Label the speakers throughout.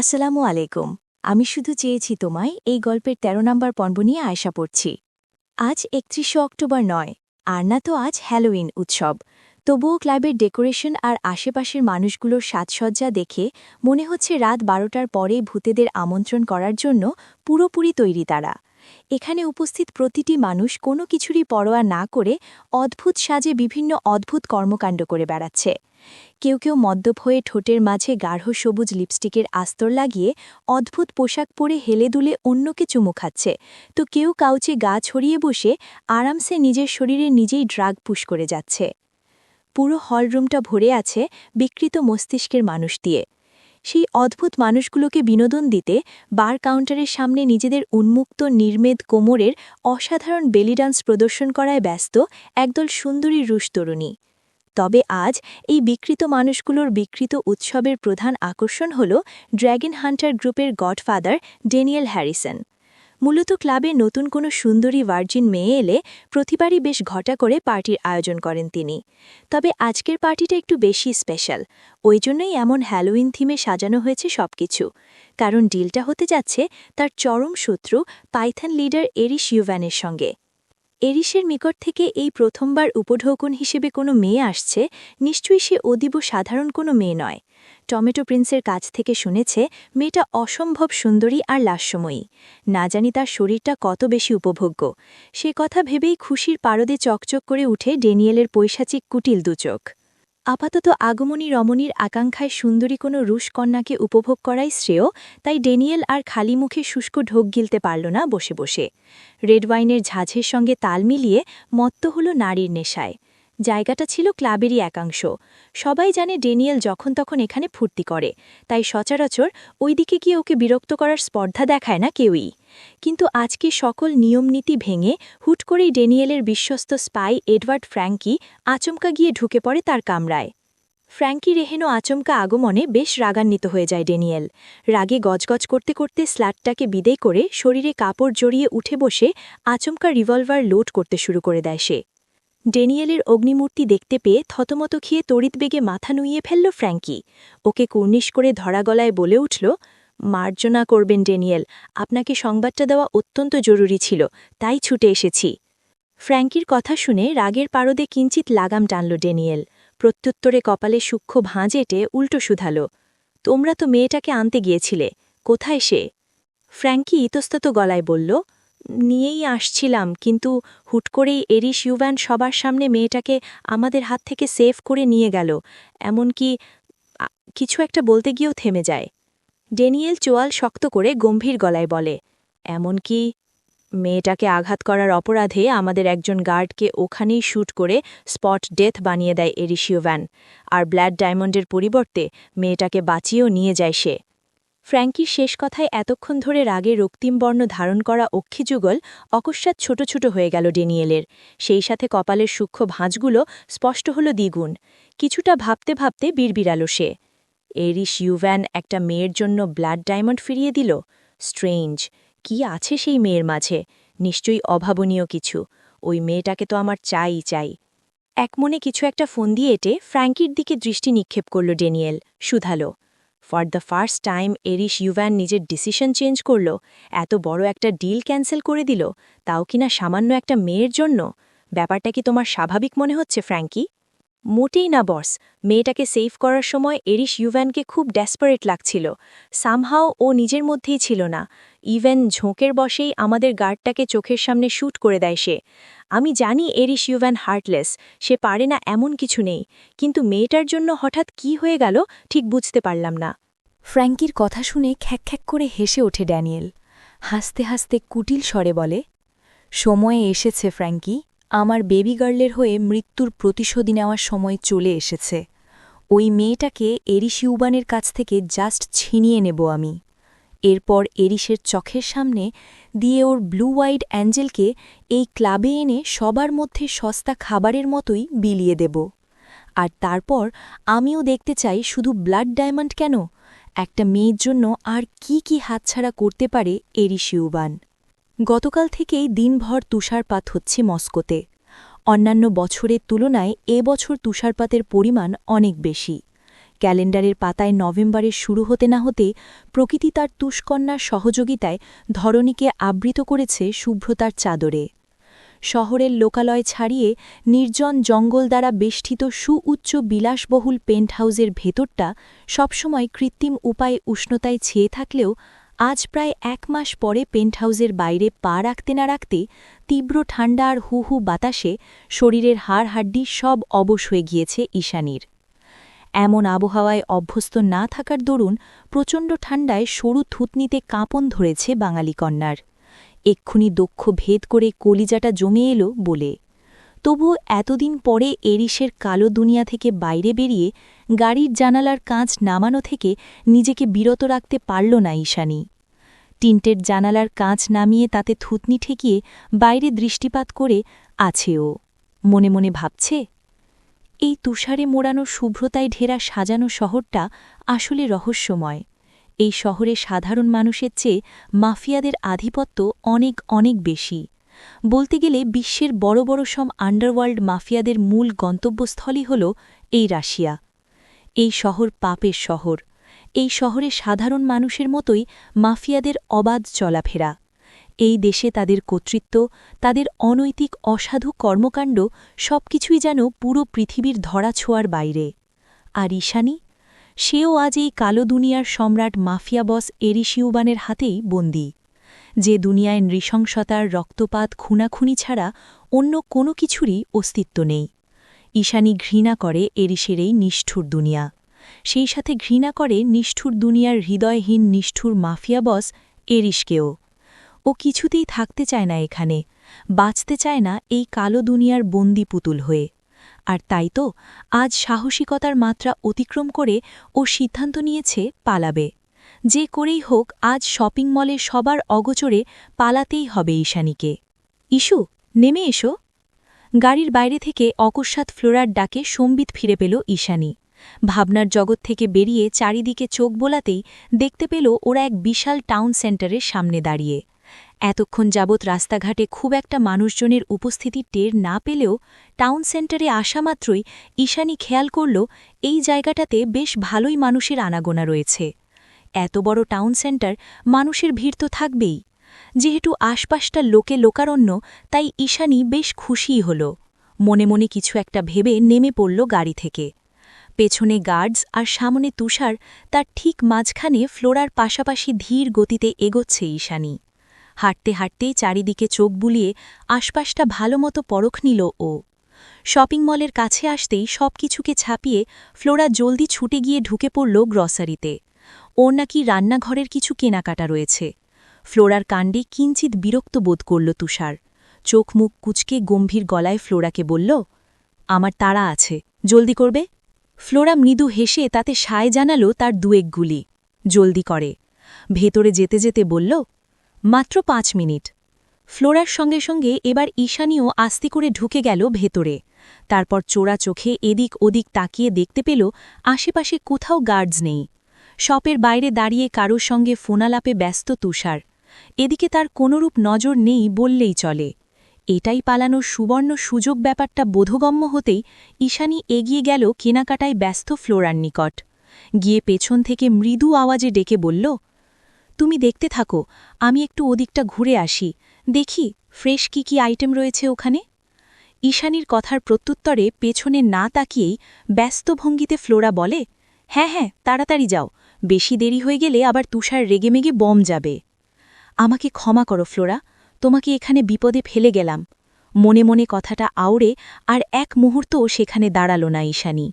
Speaker 1: আসসালামু আলাইকুম। আমি শুধু চেয়েছি তোমায় এই গল্পের ১৩ নম্বর পর্ব নিয়ে আয়সা পড়ছি। আজ ৩১শে অক্টোবর নয়, আর না তো আজ হ্যালোউইন উৎসব। তবুও ক্লাবের ডেকোরেশন আর আশেপাশের মানুষগুলোর সাজসজ্জা দেখে মনে হচ্ছে রাত ১২টার পরে ভূতেদের আমন্ত্রণ করার জন্য পুরোপুরি তৈরি তারা। এখানে উপস্থিত প্রতিটি মানুষ কোনো কিছুরই পরোয়া না করে অদ্ভুত সাজে বিভিন্ন অদ্ভুত কর্মকাণ্ড করে বেড়াচ্ছে। কেউ কেউ মদ্যপ হয়ে ঠোঁটের মাঝে গাঢ় সবুজ লিপস্টিকের আস্তর লাগিয়ে অদ্ভুত পোশাক পরে হেলে দুলে অন্যকে চুমু খাচ্ছে, তো কেউ কাউচে গা ছড়িয়ে বসে আরামসে নিজের শরীরে নিজেই ড্রাগ পুশ করে যাচ্ছে। পুরো হলরুমটা ভরে আছে বিকৃত মস্তিষ্কের মানুষ দিয়ে। সেই অদ্ভুত মানুষগুলোকে বিনোদন দিতে বার কাউন্টারের সামনে নিজেদের উন্মুক্ত নির্মেদ কোমরের অসাধারণ বেলি ডান্স প্রদর্শন করায় ব্যস্ত একদল সুন্দরী রুশ তরুণী। তবে আজ এই বিকৃত মানুষগুলোর বিকৃত উৎসবের প্রধান আকর্ষণ হল ড্র্যাগন হান্টার গ্রুপের গডফাদার ড্যানিয়েল হ্যারিসন। মূলত ক্লাবে নতুন কোনো সুন্দরী ভার্জিন মেয়ে এলে প্রতিবারই বেশ ঘটা করে পার্টির আয়োজন করেন তিনি। তবে আজকের পার্টিটা একটু বেশি স্পেশাল, ওই জন্যই এমন হ্যালোউইন থিমে সাজানো হয়েছে সবকিছু। কারণ ডিলটা হতে যাচ্ছে তার চরম শত্রু পাইথন লিডার এরিশ ইউভ্যানের সঙ্গে। এরিশের নিকট থেকে এই প্রথমবার উপঢৌকন হিসেবে কোনো মেয়ে আসছে, নিশ্চয়ই সে অতীব সাধারণ কোনো মেয়ে নয়। টমেটো প্রিন্সের কাছ থেকে শুনেছে মেয়েটা অসম্ভব সুন্দরী আর লাস্যময়ী। না জানি তার শরীরটা কত বেশি উপভোগ্য। সে কথা ভেবেই খুশির পারদে চকচক করে উঠে ড্যানিয়েলের পৈশাচিক কুটিল দুচোখ। আপাতত আগমনী রমণীর আকাঙ্ক্ষায় সুন্দরী কোনো রুশ কন্যাকে উপভোগ করাই শ্রেয়, তাই ড্যানিয়েল আর খালি মুখে শুষ্ক ঢোক গিলতে পারল না বসে বসে। রেড ওয়াইনের ঝাঁঝের সঙ্গে তাল মিলিয়ে মত্ত হল নারীর নেশায়। জায়গাটা ছিল ক্লাবেরই একাংশ। সবাই জানে ড্যানিয়েল যখন তখন এখানে ফুর্তি করে, তাই সচরাচর ওইদিকে গিয়ে ওকে বিরক্ত করার স্পর্ধা দেখায় না কেউই। কিন্তু আজকে সকল নিয়মনীতি ভেঙে হুট করেই ড্যানিয়েলের বিশ্বস্ত স্পাই এডওয়ার্ড ফ্র্যাঙ্কি আচমকা গিয়ে ঢুকে পড়ে তার কামরায়। ফ্র্যাঙ্কি রেহেনো আচমকা আগমনে বেশ রাগান্বিত হয়ে যায় ড্যানিয়েল। রাগে গজগজ করতে করতে স্ল্যাটটাকে বিদেয় করে শরীরে কাপড় জড়িয়ে উঠে বসে আচমকা রিভলভার লোড করতে শুরু করে দেয় সে। ড্যানিয়েলের অগ্নিমূর্তি দেখতে পেয়ে থতমত খেয়ে তড়িৎবেগে মাথা নুইয়ে ফেলল ফ্র্যাঙ্কি। ওকে কুর্নিশ করে ধরা গলায় বলে উঠল, মার্জনা করবেন ড্যানিয়েল, আপনাকে সংবাদটা দেওয়া অত্যন্ত জরুরি ছিল, তাই ছুটে এসেছি। ফ্র্যাঙ্কির কথা শুনে রাগের পারদে কিঞ্চিত লাগাম টানল ড্যানিয়েল। প্রত্যুত্তরে কপালে সূক্ষ্ম ভাঁজ এঁটে উল্টো শুধাল, তোমরা তো মেয়েটাকে আনতে গিয়েছিলে, কোথায় সে? ফ্র্যাঙ্কি ইতস্তত গলায় বলল, নিয়েই আসছিলাম, কিন্তু হুট করেই এরিশ ইউভ্যান সবার সামনে মেয়েটাকে আমাদের হাত থেকে সেভ করে নিয়ে গেল। এমনকি কিছু একটা বলতে গিয়েও থেমে যায়। ড্যানিয়েল চোয়াল শক্ত করে গম্ভীর গলায় বলে, এমনকি মেয়েটাকে আঘাত করার অপরাধে আমাদের একজন গার্ডকে ওখানেই শ্যুট করে স্পট ডেথ বানিয়ে দেয় এরিশ ইউভ্যান, আর ব্ল্যাড ডায়মন্ডের পরিবর্তে মেয়েটাকে বাঁচিয়েও নিয়ে যায় সে। ফ্র্যাঙ্কির শেষ কথায় এতক্ষণ ধরে রাগে রক্তিম বর্ণ ধারণ করা অক্ষিযুগল অকস্মাৎ ছোট ছোট হয়ে গেল ড্যানিয়েলের। সেই সাথে কপালের সূক্ষ্ম ভাঁজগুলো স্পষ্ট হল দ্বিগুণ। কিছুটা ভাবতে ভাবতে বিড়বিড়াল সে। এরিশ ইউভ্যান একটা মেয়ের জন্য ব্লাড ডায়মন্ড ফিরিয়ে দিল? স্ট্রেঞ্জ। কি আছে সেই মেয়ের মাঝে? নিশ্চয়ই অভাবনীয় কিছু। ওই মেয়েটাকে তো আমার চাই চাই। একমনে কিছু একটা ফোন দিয়ে এটে ফ্র্যাঙ্কির দিকে দৃষ্টি নিক্ষেপ করল ড্যানিয়েল, শুধালো, for the first time Eris ইউভ্যান নিজের ডিসিশন চেঞ্জ করল? এত বড় একটা ডিল ক্যান্সেল করে দিল, তাও কিনা সামান্য একটা মেয়ের জন্য? ব্যাপারটা কি তোমার স্বাভাবিক মনে হচ্ছে ফ্র্যাঙ্কি? মোটেই না বস। মেয়েটাকে সেভ করার সময় এরিশ ইউভ্যানকে খুব ডেসপারেট লাগছিল। সামহাও ও নিজের মধ্যেই ছিল না। ইভেন ঝোঁকের বসেই আমাদের গার্ডটাকে চোখের সামনে শ্যুট করে দেয় সে। আমি জানি এরিশ ইউভ্যান হার্টলেস, সে পারে না এমন কিছু নেই, কিন্তু মেয়েটার জন্য হঠাৎ কি হয়ে গেল ঠিক বুঝতে পারলাম না। ফ্র্যাঙ্কির কথা শুনে খ্যাক করে হেসে ওঠে ড্যানিয়েল। হাসতে হাসতে কুটিল স্বরে বলে, সময়ে এসেছে ফ্র্যাঙ্কি, আমার বেবি গার্লের হয়ে মৃত্যুর প্রতিশোধ নেওয়ার সময় চলে এসেছে। ওই মেয়েটাকে এরিশ ইউভ্যানের কাছ থেকে জাস্ট ছিনিয়ে নেব আমি। এরপর এরিশের চোখের সামনে দিয়ে ওর ব্লু ওয়াইড অ্যাঞ্জেলকে এই ক্লাবে এনে সবার মধ্যে সস্তা খাবারের মতোই বিলিয়ে দেব। আর তারপর আমিও দেখতে চাই শুধু ব্লাড ডায়মন্ড কেন, একটা মেয়ের জন্য আর কি কি হাতছাড়া করতে পারে এরিশ ইউভ্যান। গতকাল থেকেই দিনভর তুষারপাত হচ্ছে মস্কোতে। অন্যান্য বছরের তুলনায় এবছর তুষারপাতের পরিমাণ অনেক বেশি। ক্যালেন্ডারের পাতায় নভেম্বরের শুরু হতে না হতে প্রকৃতি তার তুষ্কন্যার সহযোগিতায় ধরণীকে আবৃত করেছে শুভ্রতার চাদরে। শহরের লোকালয় ছাড়িয়ে নির্জন জঙ্গল দ্বারা বেষ্টিত সুউচ্চ বিলাসবহুল পেন্টহাউসের ভেতরটা সবসময় কৃত্রিম উপায়ে উষ্ণতায় ছেয়ে থাকলেও আজ প্রায় ১ মাস পরে পেন্টহাউসের বাইরে পা রাখতে না রাখতে তীব্র ঠান্ডা আর হু হু বাতাসে শরীরের হাড়হাড্ডি সব অবশ হয়ে গিয়েছে ঈশানীর। এমন আবহাওয়ায় অভ্যস্ত না থাকার দরুন প্রচণ্ড ঠান্ডায় সরু থুতনিতে কাঁপন ধরেছে বাঙালি কন্যার। এক্ষুনি দক্ষ ভেদ করে কলিজাটা জমে এলো বলে। তবুও এতদিন পরে এরিসের কালো দুনিয়া থেকে বাইরে বেরিয়ে গাড়ির জানালার কাঁচ নামানো থেকে নিজেকে বিরত রাখতে পারল না ঈশানী। টিন্টের জানালার কাঁচ নামিয়ে তাতে থুতনি ঠেকিয়ে বাইরে দৃষ্টিপাত করে আছে ও। মনে মনে ভাবছে, এই তুষারে মোড়ানো শুভ্রতায় ঢেরা সাজানো শহরটা আসলে রহস্যময়। এই শহরে সাধারণ মানুষের চেয়ে মাফিয়াদের আধিপত্য অনেক অনেক বেশি। বলতে গেলে বিশ্বের বড় বড় সব আন্ডারওয়ার্ল্ড মাফিয়াদের মূল গন্তব্যস্থলই হল এই রাশিয়া। এই শহর পাপের শহর। এই শহরে সাধারণ মানুষের মতোই মাফিয়াদের অবাধ চলাফেরা। এই দেশে তাদের কর্তৃত্ব, তাদের অনৈতিক অসাধু কর্মকাণ্ড সবকিছুই যেন পুরো পৃথিবীর ধরাছোঁয়ার বাইরে। আর ঈশানী, সেও আজ এই কালো দুনিয়ার সম্রাট মাফিয়া বস এরিশিউবানের হাতেই বন্দী, যে দুনিয়ায় নৃশংসতার রক্তপাত খুনাখুনি ছাড়া অন্য কোনো কিছুরই অস্তিত্ব নেই। ঈশানী ঘৃণা করে এরিসের এই নিষ্ঠুর দুনিয়া। সেই সাথে ঘৃণা করে নিষ্ঠুর দুনিয়ার হৃদয়হীন নিষ্ঠুর মাফিয়া বস এরিসকেও। ও কিছুতেই থাকতে চায় না এখানে, বাঁচতে চায় না এই কালো দুনিয়ার বন্দি পুতুল হয়ে। আর তাই তো আজ সাহসিকতার মাত্রা অতিক্রম করে ও সিদ্ধান্ত নিয়েছে পালাবে। যে করেই হোক আজ শপিং মলে সবার অগোচরে পালাতেই হবে ঈশানীকে। ইস্যু, নেমে এসো। গাড়ির বাইরে থেকে অকস্মাৎ ফ্লোরার ডাকে সম্বিত ফিরে পেল ঈশানী। ভাবনার জগৎ থেকে বেরিয়ে চারিদিকে চোখ বোলাতেই দেখতে পেল ওরা এক বিশাল টাউন সেন্টারের সামনে দাঁড়িয়ে। এতক্ষণ যাবৎ রাস্তাঘাটে খুব একটা মানুষজনের উপস্থিতি টের না পেলেও টাউন সেন্টারে আসা মাত্রই ঈশানী খেয়াল করল এই জায়গাটাতে বেশ ভালোই মানুষের আনাগোনা রয়েছে। এত বড় টাউন সেন্টার, মানুষের ভিড় তো থাকবেই। যেহেতু আশপাশটা লোকে লোকারণ্য, তাই ঈশানী বেশ খুশিই হল। মনে মনে কিছু একটা ভেবে নেমে পড়ল গাড়ি থেকে। পেছনে গার্ডস আর সামনে তুষার, তার ঠিক মাঝখানে ফ্লোরার পাশাপাশি ধীর গতিতে এগোচ্ছে ঈশানী। হাঁটতে হাঁটতেই চারিদিকে চোখ বুলিয়ে আশপাশটা ভালোমতো পরখ নিল ও। শপিং মলের কাছে আসতেই সবকিছুকে ছাপিয়ে ফ্লোরা জলদি ছুটে গিয়ে ঢুকে পড়ল গ্রসারিতে। ওর নাকি রান্নাঘরের কিছু কেনাকাটা রয়েছে। ফ্লোরার কাণ্ডে কিঞ্চিত বিরক্ত বোধ করল তুষার। চোখ মুখ কুচকে গম্ভীর গলায় ফ্লোরাকে বলল, আমার তাড়া আছে, জলদি করবে। ফ্লোরা মৃদু হেসে তাতে সায় জানাল তার দুয়েক গুলি। জলদি করে। ভেতরে যেতে যেতে বলল, মাত্র ৫ মিনিট। ফ্লোরার সঙ্গে সঙ্গে এবার ঈশানীও আস্তে করে ঢুকে গেল ভেতরে। তারপর চোরা চোখে এদিক ওদিক তাকিয়ে দেখতে পেল আশেপাশে কোথাও গার্ডস নেই। শপের বাইরে দাঁড়িয়ে কারোর সঙ্গে ফোনালাপে ব্যস্ত তুষার। এদিকে তার কোনরূপ নজর নেই বললেই চলে। এটাই পালানোর সুবর্ণ সুযোগ ব্যাপারটা বোধগম্য হতেই ঈশানী এগিয়ে গেল কেনাকাটায় ব্যস্ত ফ্লোরার নিকট। গিয়ে পেছন থেকে মৃদু আওয়াজে ডেকে বলল, তুমি দেখতে থাকো, আমি একটু ওদিকটা ঘুরে আসি, দেখি ফ্রেশ কি আইটেম রয়েছে ওখানে। ঈশানীর কথার প্রত্যুত্তরে পেছনে না তাকিয়েই ব্যস্ত ভঙ্গিতে ফ্লোরা বলে, হ্যাঁ হ্যাঁ, তাড়াতাড়ি যাও, বেশি দেরি হয়ে গেলে আবার তুষার রেগেমেগে বম যাবে। আমাকে ক্ষমা করো ফ্লোরা, তোমাকে এখানে বিপদে ফেলে গেলাম। মনে মনে কথাটা আওড়ে আর এক মুহূর্তও সেখানে দাঁড়াল না ঈশানী।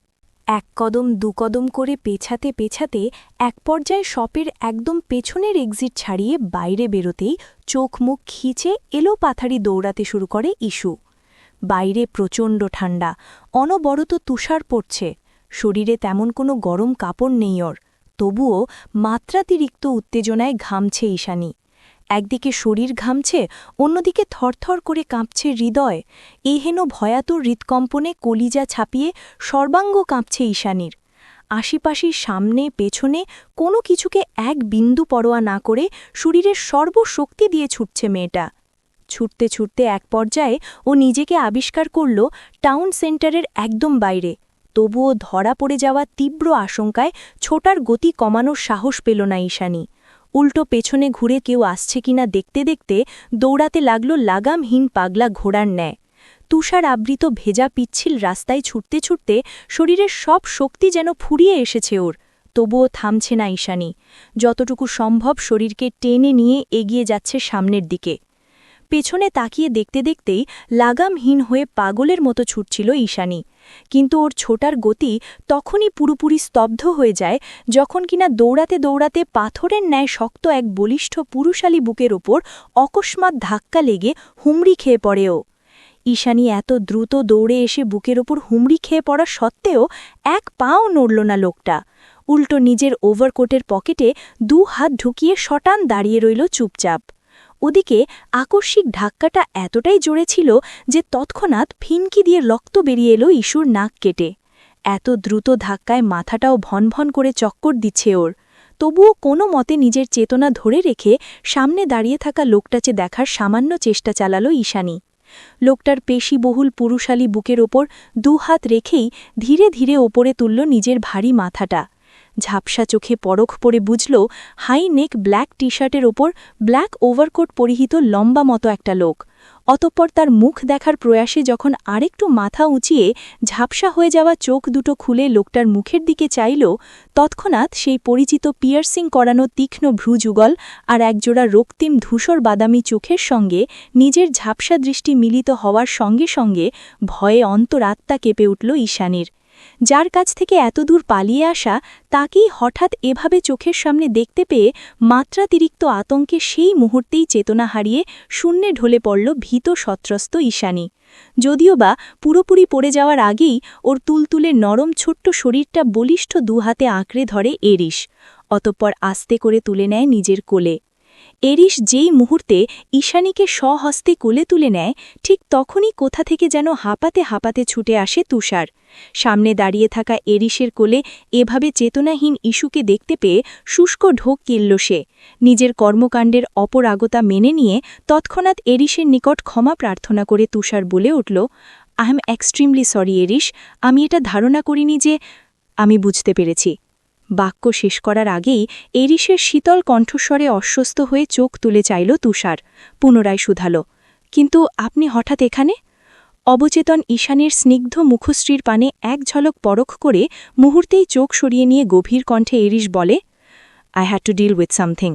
Speaker 1: ১ কদম ২ কদম করে পেছাতে পেছাতে এক পর্যায়ে শপের একদম পেছনের এক্সিট ছাড়িয়ে বাইরে বেরোতেই চোখ মুখ খিচে এলো পাথারি দৌড়াতে শুরু করে ইস্যু। বাইরে প্রচণ্ড ঠান্ডা, অনবরত তুষার পড়ছে। শরীরে তেমন কোনো গরম কাপড় নেই ওর, তবুও মাত্রাতিরিক্ত উত্তেজনায় ঘামছে ঈশানী। একদিকে শরীর ঘামছে, অন্যদিকে থরথর করে কাঁপছে হৃদয়। এহেন ভয়াতুর হৃৎকম্পনে কলিজা ছাপিয়ে সর্বাঙ্গ কাঁপছে ঈশানীর। আশিপাশির সামনে পেছনে কোনো কিছুকে এক বিন্দু পরোয়া না করে শরীরের সর্বশক্তি দিয়ে ছুটছে মেয়েটা। ছুটতে ছুটতে এক পর্যায়ে ও নিজেকে আবিষ্কার করল টাউন সেন্টারের একদম বাইরে, তবুও ধরা পড়ে যাওয়া তীব্র আশঙ্কায় ছোটার গতি কমানোর সাহস পেল না ঈশানী। উল্টো পেছনে ঘুরে কেউ আসছে কিনা দেখতে দেখতে দৌড়াতে লাগল লাগামহীন পাগলা ঘোড়ার ন্যায়। তুষার আবৃত ভেজা পিচ্ছিল রাস্তায় ছুটতে ছুটতে শরীরের সব শক্তি যেন ফুরিয়ে এসেছে ওর, তবুও থামছে না ঈশানী। যতটুকু সম্ভব শরীরকে টেনে নিয়ে এগিয়ে যাচ্ছে সামনের দিকে। পেছনে তাকিয়ে দেখতে দেখতেই লাগামহীন হয়ে পাগলের মতো ছুটছিল ঈশানী। কিন্তু ওর ছোটার গতি তখনই পুরোপুরি স্তব্ধ হয়ে যায় যখন কিনা দৌড়াতে দৌড়াতে পাথরের ন্যায় শক্ত এক বলিষ্ঠ পুরুষালী বুকের ওপর অকস্মাৎ ধাক্কা লেগে হুমড়ি খেয়ে পড়ে ও। ঈশানী এত দ্রুত দৌড়ে এসে বুকের ওপর হুমড়ি খেয়ে পড়া সত্ত্বেও এক পাও নড়ল না লোকটা। উল্টো নিজের ওভারকোটের পকেটে 2 হাত ঢুকিয়ে শটান দাঁড়িয়ে রইল চুপচাপ। ওদিকে আকস্মিক ধাক্কাটা এতটাই জোরে ছিল যে তৎক্ষণাৎ ফিনকি দিয়ে রক্ত বেরিয়ে এলো ইস্যুর নাক কেটে। এত দ্রুত ধাক্কায় মাথাটাও ভনভন করে চক্কর দিচ্ছে ওর। তবুও কোনো মতে নিজের চেতনা ধরে রেখে সামনে দাঁড়িয়ে থাকা লোকটাকে দেখার সামান্য চেষ্টা চালালো ঈশানী। লোকটার পেশিবহুল পুরুষালী বুকের ওপর 2 হাত রেখেই ধীরে ধীরে ওপরে তুলল নিজের ভারী মাথাটা। ঝাপসা চোখে পরখ পড়ে বুঝল হাই নেক ব্ল্যাক টি শার্টের ওপর ব্ল্যাক ওভারকোট পরিহিত লম্বা মতো একটা লোক। অতঃপর তার মুখ দেখার প্রয়াসে যখন আরেকটু মাথা উঁচিয়ে ঝাপসা হয়ে যাওয়া চোখ দুটো খুলে লোকটার মুখের দিকে চাইল, তৎক্ষণাৎ সেই পরিচিত পিয়ার্সিং করানো তীক্ষ্ণ ভ্রুযুগল আর একজোড়া রক্তিম ধূসর বাদামি চোখের সঙ্গে নিজের ঝাপসা দৃষ্টি মিলিত হওয়ার সঙ্গে সঙ্গে ভয়ে অন্তরাত্মা কেঁপে উঠল ঈশানীর। যার কাছ থেকে এতদূর পালিয়ে আসা তাকেই হঠাৎ এভাবে চোখের সামনে দেখতে পেয়ে মাত্রাতিরিক্ত আতঙ্কে সেই মুহূর্তেই চেতনা হারিয়ে শূন্যে ঢলে পড়ল ভীত সত্রস্ত ঈশানী। যদিও বা পুরোপুরি পড়ে যাওয়ার আগেই ওর তুলতুলে নরম ছোট্ট শরীরটা বলিষ্ঠ 2 হাতে আঁকড়ে ধরে এরিস, অতঃপর আস্তে করে তুলে নেয় নিজের কোলে। এরিস যেই মুহূর্তে ঈশানীকে স্বহস্তে কোলে তুলে নেয়, ঠিক তখনই কোথা থেকে যেন হাঁপাতে হাঁপাতে ছুটে আসে তুষার। সামনে দাঁড়িয়ে থাকা এরিসের কোলে এভাবে চেতনাহীন ইস্যুকে দেখতে পেয়ে শুষ্ক ঢোক গিলল সে। নিজের কর্মকাণ্ডের অপরাগতা মেনে নিয়ে তৎক্ষণাৎ এরিসের নিকট ক্ষমা প্রার্থনা করে তুষার বলে উঠল, আই এম এক্সট্রিমলি সরি এরিস, আমি এটা ধারণা করিনি যে। আমি বুঝতে পেরেছি। বাক্য শেষ করার আগেই এরিসের শীতল কণ্ঠস্বরে অস্বস্ত হয়ে চোখ তুলে চাইল তুষার। পুনরায় শুধাল, কিন্তু আপনি হঠাৎ এখানে? অবচেতন ঈশানীর স্নিগ্ধ মুখশ্রীর পানে এক ঝলক পরখ করে মুহূর্তেই চোখ সরিয়ে নিয়ে গভীর কণ্ঠে এরিস বলে, I had to deal with something.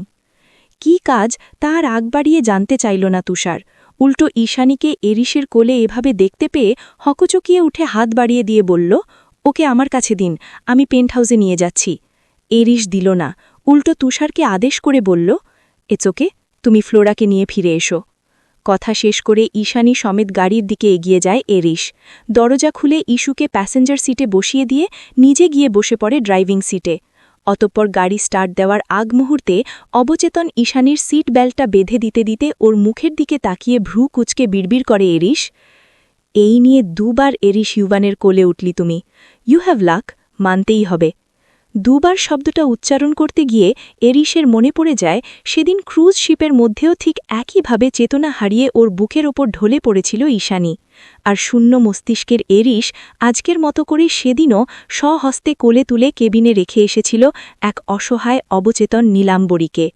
Speaker 1: কী কাজ তার আগ বাড়িয়ে জানতে চাইল না তুষার। উল্টো ঈশানীকে এরিসের কোলে এভাবে দেখতে পেয়ে হকচকিয়ে উঠে হাত বাড়িয়ে দিয়ে বলল, ওকে আমার কাছে দিন, আমি পেন্টহাউসে নিয়ে যাচ্ছি। এরিস দিল না, উল্টো তুষারকে আদেশ করে বলল, ইটস ওকে, তুমি ফ্লোরাকে নিয়ে ফিরে এসো। কথা শেষ করে ঈশানী সমেত গাড়ির দিকে এগিয়ে যায় এরিস। দরজা খুলে ইস্যুকে প্যাসেঞ্জার সিটে বসিয়ে দিয়ে নিজে গিয়ে বসে পড়ে ড্রাইভিং সিটে। অতঃপর গাড়ি স্টার্ট দেওয়ার আগ মুহূর্তে অবচেতন ঈশানীর সিট বেল্টটা বেঁধে দিতে দিতে ওর মুখের দিকে তাকিয়ে ভ্রু কুচকে বিড়বিড় করে এরিস, এই নিয়ে 2 বার এরিস ইউভানের কোলে উঠলি তুমি, ইউ হ্যাভ লাক, মানতেই হবে। 2 বার শব্দটা উচ্চারণ করতে গিয়ে এরিসের মনে পড়ে যায় সেদিন ক্রুজ শিপের মধ্যেও ঠিক একইভাবে চেতনা হারিয়ে ওর বুকের ওপর ঢলে পড়েছিল ঈশানী। আর শূন্য মস্তিষ্কের এরিস আজকের মতো করে সেদিনও স্বহস্তে কোলে তুলে কেবিনে রেখে এসেছিল এক অসহায় অবচেতন নীলাম্বরীকে।